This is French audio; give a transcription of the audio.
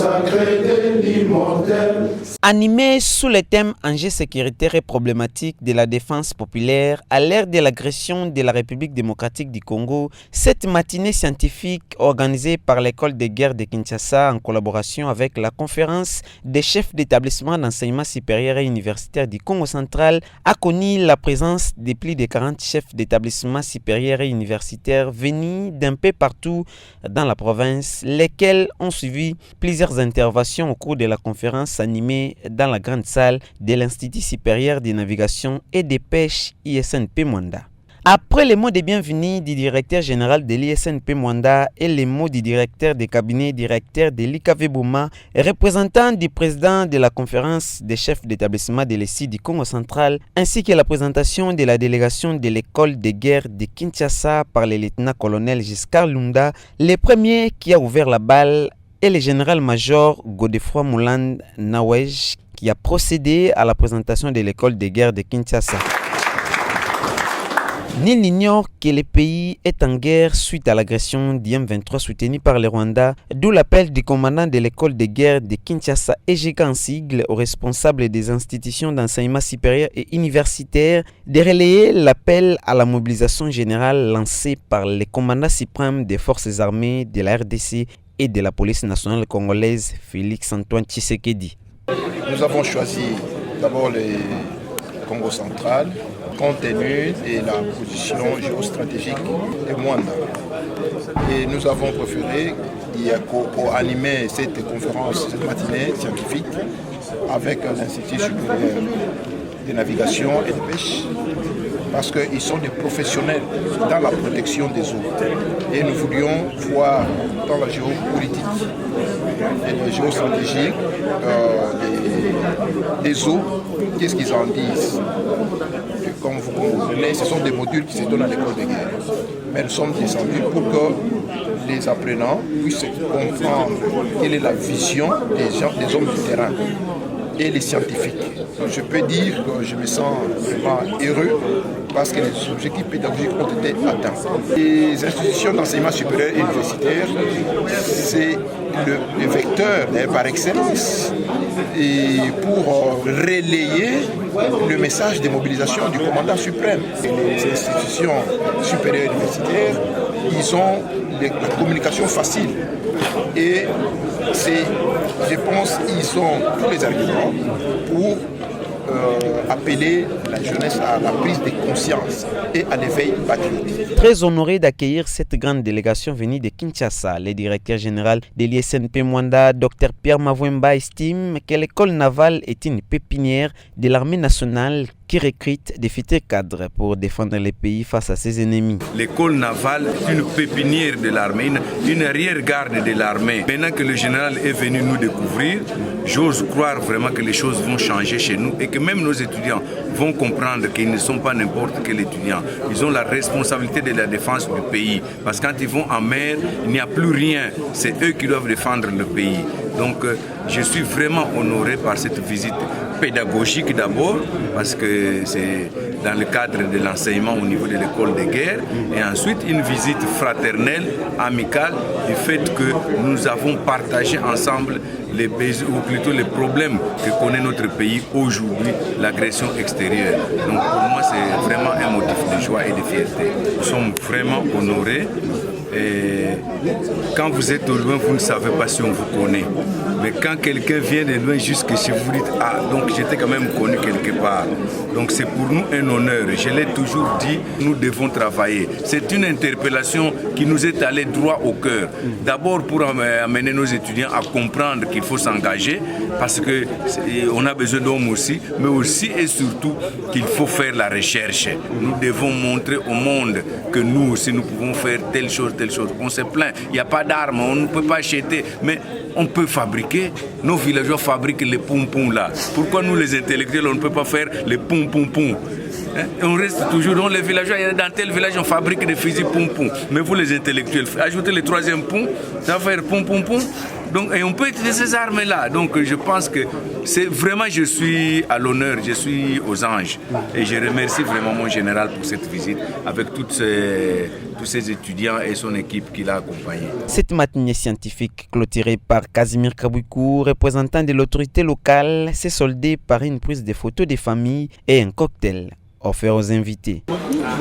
sacré de l'immortel. Animé sous le thème enjeux sécuritaires et problématiques de la défense populaire à l'ère de l'agression de la République démocratique du Congo, cette matinée scientifique organisée par l'école de guerre de Kinshasa en collaboration avec la conférence des chefs d'établissement d'enseignement supérieur et universitaire du Congo central a connu la présence de plus de 40 chefs d'établissement supérieur et universitaire venus d'un peu partout dans la province, lesquels ont suivi plusieurs interventions au cours de la conférence animée dans la grande salle de l'Institut supérieur de navigation et de pêche ISNP Mwanda. Après les mots de bienvenue du directeur général de l'ISNP Mwanda et les mots du directeur de cabinet directeur de l'IKV Bouma, représentant du président de la conférence des chefs d'établissement de l'ESI du Congo central, ainsi que la présentation de la délégation de l'école de guerre de Kinshasa par le lieutenant-colonel Giscard Lunda, le premier qui a ouvert la balle est le général-major Godefroy Mouland Nawej qui a procédé à la présentation de l'école de guerre de Kinshasa. Nul n'ignore que le pays est en guerre suite à l'agression du M23 soutenu par le Rwanda, d'où l'appel du commandant de l'école de guerre de Kinshasa, Ejeka en sigle, aux responsables des institutions d'enseignement supérieur et universitaire de relayer l'appel à la mobilisation générale lancé par le commandant suprême des forces armées de la RDC et de la police nationale congolaise, Félix Antoine Tshisekedi. Nous avons choisi d'abord le Congo central, compte tenu de la position géostratégique de Mwanda. Et nous avons préféré animer cette conférence, cette matinée scientifique avec l'Institut supérieur de navigation et de pêche, parce qu'ils sont des professionnels dans la protection des eaux. Et nous voulions voir dans la géopolitique et la géostratégie des eaux, qu'est-ce qu'ils en disent. Comme vous comprenez, ce sont des modules qui se donnent à l'école de guerre. Mais nous sommes descendus pour que les apprenants puissent comprendre quelle est la vision des hommes du terrain et les scientifiques. Je peux dire que je me sens vraiment heureux parce que les objectifs pédagogiques ont été atteints. Les institutions d'enseignement supérieur et universitaire, c'est le vecteur par excellence et pour relayer le message de mobilisation du commandant suprême. Et les institutions supérieures et universitaires, ils ont la communication facile et je pense qu'ils ont tous les arguments pour appeler la jeunesse à la prise de conscience et à l'éveil patriotique. Très honoré d'accueillir cette grande délégation venue de Kinshasa, le directeur général de l'ISNP Mwanda, Dr Pierre Mavwemba, estime que l'école navale est une pépinière de l'armée nationale qui recrute des futurs cadres pour défendre le pays face à ses ennemis. L'école navale est une pépinière de l'armée, une arrière-garde de l'armée. Maintenant que le général est venu nous découvrir, j'ose croire vraiment que les choses vont changer chez nous et que même nos étudiants vont comprendre qu'ils ne sont pas n'importe quel étudiant. Ils ont la responsabilité de la défense du pays. Parce que quand ils vont en mer, il n'y a plus rien. C'est eux qui doivent défendre le pays. Donc je suis vraiment honoré par cette visite pédagogique d'abord, parce que c'est dans le cadre de l'enseignement au niveau de l'école de guerre, et ensuite une visite fraternelle, amicale, du fait que nous avons partagé ensemble ou plutôt les problèmes que connaît notre pays aujourd'hui, l'agression extérieure. Donc pour moi c'est vraiment un motif de joie et de fierté. Nous sommes vraiment honorés. Et quand vous êtes au loin, vous ne savez pas si on vous connaît. Mais quand quelqu'un vient de loin jusque chez vous, vous dites « Ah, donc j'étais quand même connu quelque part ». Donc c'est pour nous un honneur. Je l'ai toujours dit, nous devons travailler. C'est une interpellation qui nous est allée droit au cœur. D'abord pour amener nos étudiants à comprendre qu'il faut s'engager, parce qu'on a besoin d'hommes aussi, mais aussi et surtout qu'il faut faire la recherche. Nous devons montrer au monde que nous aussi, nous pouvons faire telle chose. On se plaint, il n'y a pas d'armes, on ne peut pas acheter, mais on peut fabriquer. Nos villageois fabriquent les poum-poum là. Pourquoi nous les intellectuels, on ne peut pas faire les poum-poum-poum? On reste toujours dans les villageois, dans tel village on fabrique des fusils poum-poum. Mais vous les intellectuels, ajoutez le troisième poum, ça va faire poum-poum-poum. Donc, et on peut utiliser ces armes-là. Donc je pense que c'est vraiment, je suis à l'honneur, je suis aux anges. Et je remercie vraiment mon général pour cette visite avec tous ces étudiants et son équipe qui l'a accompagné. Cette matinée scientifique clôturée par Casimir Kabouikou, représentant de l'autorité locale, s'est soldée par une prise de photos des familles et un cocktail offert aux invités.